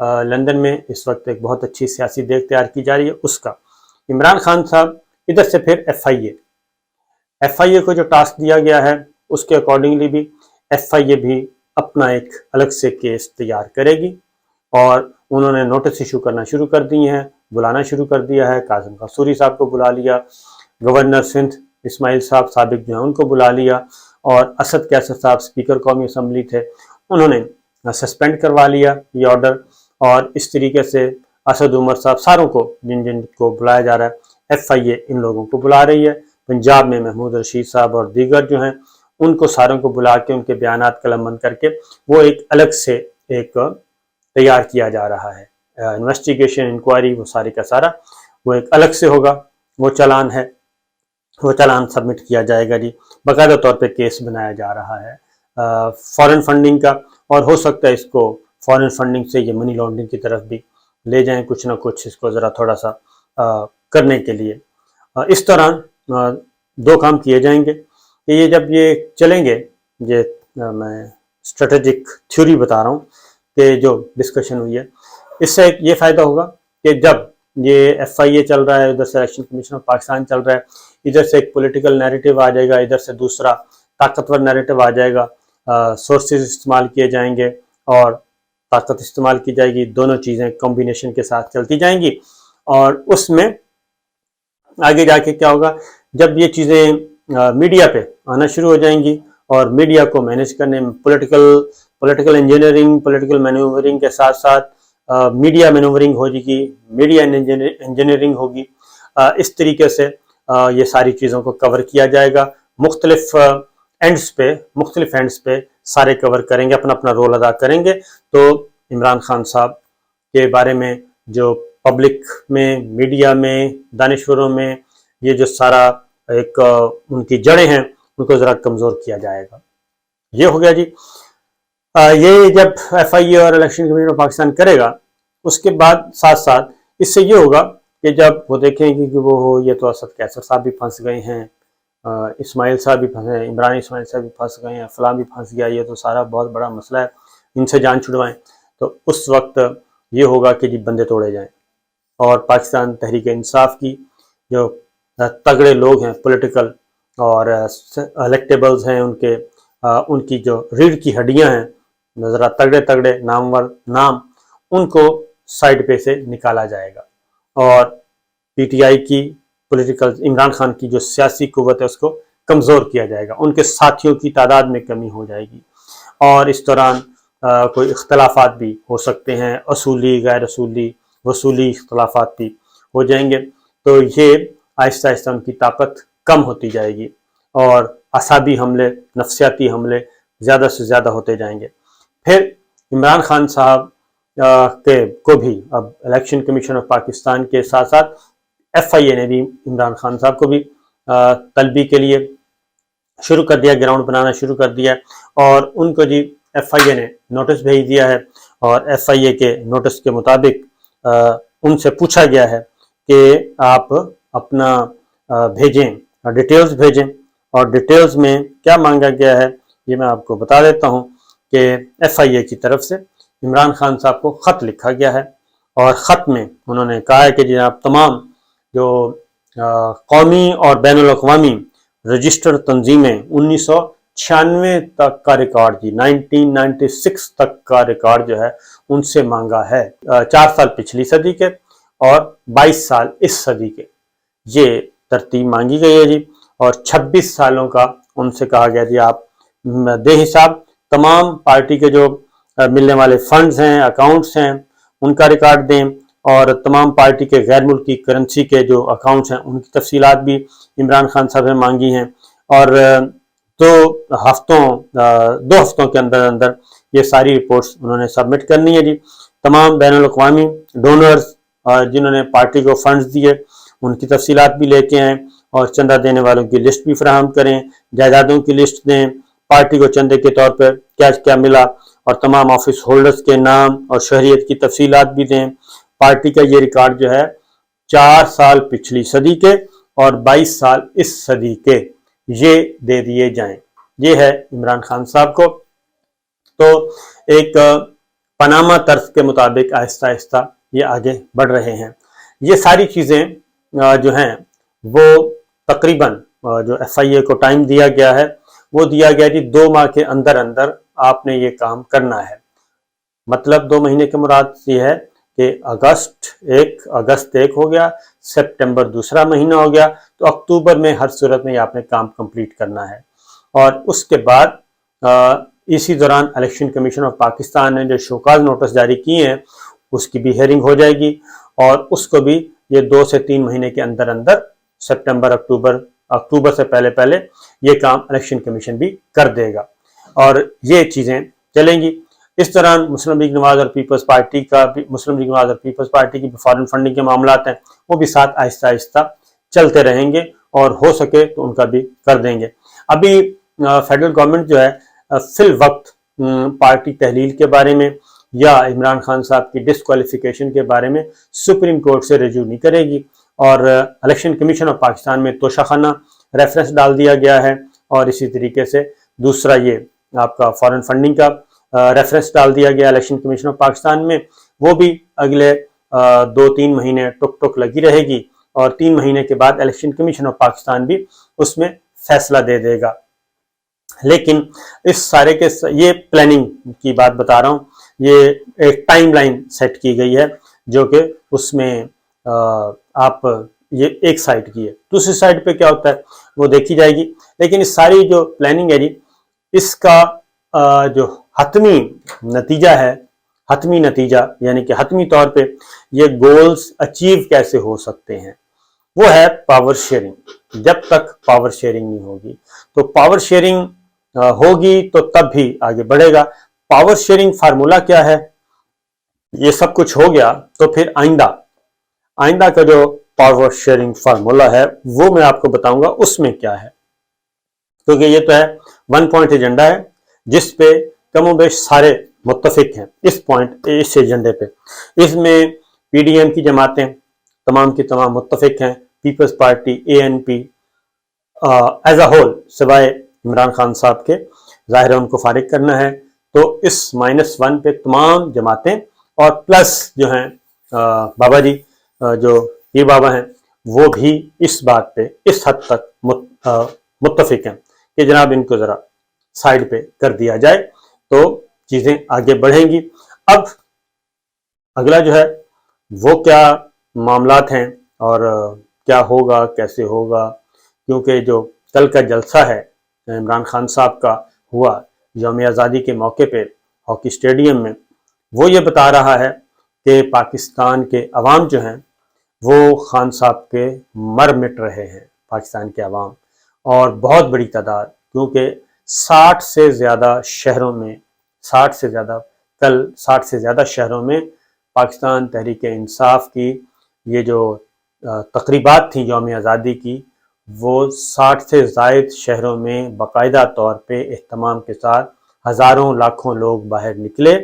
London میں اس وقت ایک بہت اچھی سیاسی دیکھ تیار کی جا رہی ہے اس کا۔ عمران خان صاحب ادھر سے پھر ایف آئی اے کو جو ٹاسک دیا گیا ہے اس کے اکارڈنگلی بھی ایف آئی اے بھی اپنا ایک الگ سے کیس تیار کرے گی، اور انہوں نے نوٹس ایشو کرنا شروع کر دی ہیں، بلانا شروع کر دیا ہے۔ کاظم قاسوری صاحب کو بلا لیا، گورنر سندھ اسماعیل صاحب سابق جو ہیں ان کو بلا لیا، اور اسد کیسر صاحب سپیکر قومی اسمبلی تھے، انہوں نے سسپینڈ کروا لیا یہ آرڈر، اور اس طریقے سے اسد عمر صاحب ساروں کو جن کو بلایا جا رہا ہے، ایف آئی اے ان لوگوں کو بلا رہی ہے۔ پنجاب میں محمود رشید صاحب اور دیگر جو ہیں ان کو ساروں کو بلا کے ان کے بیانات قلم بند کر کے وہ ایک الگ سے ایک تیار کیا جا رہا ہے انویسٹیگیشن انکوائری، وہ سارے کا سارا وہ ایک الگ سے ہوگا، وہ چالان ہے، وہ چالان سبمٹ کیا جائے گا جی، باقاعدہ طور پہ کیس بنایا جا رہا ہے فارن فنڈنگ کا، اور ہو سکتا ہے اس کو فارن فنڈنگ سے یہ منی لانڈرنگ کی طرف بھی لے جائیں، کچھ نہ کچھ اس کو ذرا تھوڑا سا کرنے کے لیے۔ اس دوران دو کام کیے جائیں گے کہ یہ جب یہ چلیں گے، یہ میں اسٹریٹجک تھیوری بتا رہا ہوں کہ جو ڈسکشن ہوئی ہے، اس سے یہ فائدہ ہوگا کہ جب یہ ایف آئی اے چل رہا ہے، ادھر سے الیکشن کمیشن آف پاکستان چل رہا ہے، ادھر سے ایک پولیٹیکل نیریٹو آ جائے گا، ادھر سے دوسرا طاقتور نیریٹو آ جائے گا، سورسز استعمال کیے جائیں گے اور طاقت استعمال کی جائے گی، دونوں چیزیں کمبینیشن کے ساتھ چلتی جائیں گی، اور اس میں آگے جا کے کیا ہوگا، جب یہ چیزیں میڈیا پہ آنا شروع ہو جائیں گی اور میڈیا کو مینیج کرنے میں پولیٹیکل انجینئرنگ، پولیٹیکل مینوورنگ کے ساتھ ساتھ میڈیا مینوورنگ ہو جائے گی، میڈیا انجینئرنگ ہوگی، اس طریقے سے یہ ساری چیزوں کو کور کیا جائے گا، مختلف اینڈز پہ سارے کور کریں گے، اپنا اپنا رول ادا کریں گے۔ تو عمران خان صاحب کے بارے میں جو پبلک میں، میڈیا میں، دانشوروں میں یہ جو سارا ایک ان کی جڑیں ہیں ان کو ذرا کمزور کیا جائے گا۔ یہ ہو گیا جی۔ یہ جب ایف آئی اے اور الیکشن کمیشن آف پاکستان کرے گا، اس کے بعد ساتھ ساتھ اس سے یہ ہوگا کہ جب وہ دیکھیں گے کہ وہ یہ تو اسد کیسر صاحب بھی پھنس گئے ہیں، اسماعیل صاحب بھی پھنسے ہیں، عمران اسماعیل صاحب بھی پھنس گئے ہیں، فلاں بھی پھنس گیا، یہ تو سارا بہت بڑا مسئلہ ہے، ان سے جان چھڑوائیں، تو اس وقت یہ ہوگا کہ جی بندے توڑے جائیں، اور پاکستان تحریک انصاف کی جو تگڑے لوگ ہیں پولیٹیکل اور الیکٹیبلز ہیں، ان کی جو ریڑھ کی ہڈیاں ہیں، ذرا تگڑے نامور نام، ان کو سائڈ پہ سے نکالا جائے گا، اور پی ٹی آئی کی پولیٹیکل عمران خان کی جو سیاسی قوت ہے اس کو کمزور کیا جائے گا، ان کے ساتھیوں کی تعداد میں کمی ہو جائے گی، اور اس دوران کوئی اختلافات بھی ہو سکتے ہیں، اصولی غیر اصولی وصولی اختلافات بھی ہو جائیں گے، تو یہ آہستہ آہستہ ان کی طاقت کم ہوتی جائے گی، اور اعصابی حملے، نفسیاتی حملے زیادہ سے زیادہ ہوتے جائیں گے۔ پھر عمران خان صاحب کو بھی اب الیکشن کمیشن آف پاکستان کے ساتھ ساتھ ایف آئی اے نے بھی عمران خان صاحب کو بھی طلبی کے لیے شروع کر دیا، گراؤنڈ بنانا شروع کر دیا، اور ان کو جی ایف آئی اے نے نوٹس بھیج دیا ہے، اور ایف آئی اے کے نوٹس کے مطابق ان سے پوچھا گیا ہے کہ آپ اپنا بھیجیں، ڈیٹیلز بھیجیں، اور ڈیٹیلز میں کیا مانگا گیا ہے یہ میں آپ کو بتا دیتا ہوں کہ ایف آئی اے کی طرف سے عمران خان صاحب کو خط لکھا گیا ہے، اور خط میں انہوں نے کہا ہے کہ جناب تمام جو قومی اور بین الاقوامی رجسٹر تنظیمیں 1996 تک کا ریکارڈ، جی 1996 تک کا ریکارڈ جو ہے ان سے مانگا ہے، 4 سال پچھلی صدی کے اور 22 سال اس صدی کے، یہ ترتیب مانگی گئی ہے جی، اور 26 سالوں کا ان سے کہا گیا جی آپ دے حساب، تمام پارٹی کے جو ملنے والے فنڈز ہیں، اکاؤنٹس ہیں، ان کا ریکارڈ دیں، اور تمام پارٹی کے غیر ملکی کرنسی کے جو اکاؤنٹس ہیں ان کی تفصیلات بھی عمران خان صاحب نے مانگی ہیں، اور 2 ہفتوں کے اندر یہ ساری رپورٹس انہوں نے سبمٹ کرنی ہے جی۔ تمام بین الاقوامی ڈونرز جنہوں نے پارٹی کو فنڈز دیے ان کی تفصیلات بھی لے کے آئیں، اور چندہ دینے والوں کی لسٹ بھی فراہم کریں، جائیدادوں کی لسٹ دیں، پارٹی کو چندے کے طور پر کیا کیا ملا، اور تمام آفس ہولڈرز کے نام اور شہریت کی تفصیلات بھی دیں۔ پارٹی کا یہ ریکارڈ جو ہے 4 سال پچھلی صدی کے اور 22 سال اس صدی کے، یہ دے دیے جائیں۔ یہ ہے عمران خان صاحب کو۔ تو ایک پاناما طرز کے مطابق آہستہ آہستہ یہ آگے بڑھ رہے ہیں۔ یہ ساری چیزیں جو ہیں وہ تقریباً جو FIA کو ٹائم دیا گیا ہے وہ دیا گیا جی 2 ماہ کے اندر اندر آپ نے یہ کام کرنا ہے۔ مطلب 2 مہینے کے مراد یہ ہے کہ اگست ایک ہو گیا، سپٹمبر دوسرا مہینہ ہو گیا، تو اکتوبر میں ہر صورت میں آپ نے کام کمپلیٹ کرنا ہے۔ اور اس کے بعد اسی دوران الیکشن کمیشن آف پاکستان نے جو شوکاز نوٹس جاری کیے ہیں اس کی بھی ہیئرنگ ہو جائے گی، اور اس کو بھی یہ 2 سے 3 مہینے کے اندر اندر سپٹمبر اکتوبر سے پہلے یہ کام الیکشن کمیشن بھی کر دے گا، اور یہ چیزیں چلیں گی۔ اس دوران مسلم لیگ نواز اور پیپلز پارٹی کی فارن فنڈنگ کے معاملات ہیں وہ بھی ساتھ آہستہ آہستہ چلتے رہیں گے، اور ہو سکے تو ان کا بھی کر دیں گے۔ ابھی فیڈرل گورنمنٹ جو ہے فی الوقت پارٹی تحلیل کے بارے میں یا عمران خان صاحب کی ڈسکوالیفیکیشن کے بارے میں سپریم کورٹ سے رجوع نہیں کرے گی، اور الیکشن کمیشن آف پاکستان میں توشہ خانہ ریفرنس ڈال دیا گیا ہے، اور اسی طریقے سے دوسرا یہ آپ کا فارن فنڈنگ کا ریفرنس ڈال دیا گیا الیکشن کمیشن آف پاکستان میں، وہ بھی اگلے 2-3 مہینے ٹک لگی رہے گی، اور 3 مہینے کے بعد الیکشن کمیشن آف پاکستان بھی اس میں فیصلہ دے دے گا۔ لیکن اس سارے کے یہ پلاننگ کی بات بتا رہا ہوں، یہ ایک ٹائم لائن سیٹ کی گئی ہے جو کہ اس میں آپ یہ ایک سائڈ کی ہے، دوسری سائڈ پہ کیا ہوتا ہے وہ دیکھی جائے گی۔ لیکن اس ساری جو پلاننگ ہے جی، اس کا جو حتمی نتیجہ یعنی کہ حتمی طور پہ یہ گولز اچیو کیسے ہو سکتے ہیں، وہ ہے پاور شیئرنگ۔ جب تک پاور شیئرنگ نہیں ہوگی تو پاور شیئرنگ ہوگی تو تب بھی آگے بڑھے گا۔ پاور شیئرنگ فارمولا کیا ہے، یہ سب کچھ ہو گیا تو پھر آئندہ کا جو پاور شیئرنگ فارمولا ہے وہ میں آپ کو بتاؤں گا اس میں کیا ہے، کیونکہ یہ تو ہے 1 پوائنٹ ایجنڈا ہے جس پہ کم و بیش سارے متفق ہیں اس ایجنڈے پہ۔ اس میں PDM کی جماعتیں تمام کی تمام متفق ہیں، Peoples Party ANP as a whole سوائے عمران خان صاحب کے، ظاہر ہے ان کو فارغ کرنا ہے، تو اس -1 پہ تمام جماعتیں اور پلس جو ہیں بابا جی جو پیر بابا ہیں وہ بھی اس بات پہ اس حد تک متفق ہیں کہ جناب ان کو ذرا سائیڈ پہ کر دیا جائے تو چیزیں آگے بڑھیں گی۔ اب اگلا جو ہے وہ کیا معاملات ہیں اور کیا ہوگا کیسے ہوگا، کیونکہ جو کل کا جلسہ ہے عمران خان صاحب کا ہوا یوم آزادی کے موقع پہ ہاکی اسٹیڈیم میں، وہ یہ بتا رہا ہے کہ پاکستان کے عوام جو ہیں وہ خان صاحب کے مر مٹ رہے ہیں، پاکستان کے عوام، اور بہت بڑی تعداد، کیونکہ 60 سے زیادہ شہروں میں پاکستان تحریک انصاف کی یہ جو تقریبات تھیں یوم آزادی کی، وہ 60 سے زائد شہروں میں باقاعدہ طور پہ اہتمام کے ساتھ ہزاروں لاکھوں لوگ باہر نکلے،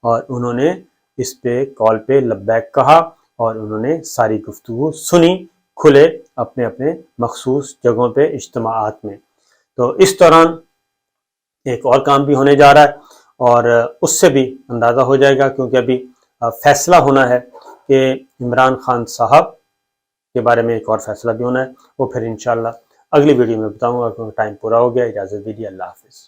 اور انہوں نے اس پہ کال پہ لبیک کہا، اور انہوں نے ساری گفتگو سنی کھلے اپنے اپنے مخصوص جگہوں پہ اجتماعات میں۔ تو اس دوران ایک اور کام بھی ہونے جا رہا ہے، اور اس سے بھی اندازہ ہو جائے گا، کیونکہ ابھی فیصلہ ہونا ہے کہ عمران خان صاحب کے بارے میں ایک اور فیصلہ بھی ہونا ہے، وہ پھر انشاءاللہ اگلی ویڈیو میں بتاؤں گا، کیونکہ ٹائم پورا ہو گیا۔ اجازت دیجیے، اللہ حافظ۔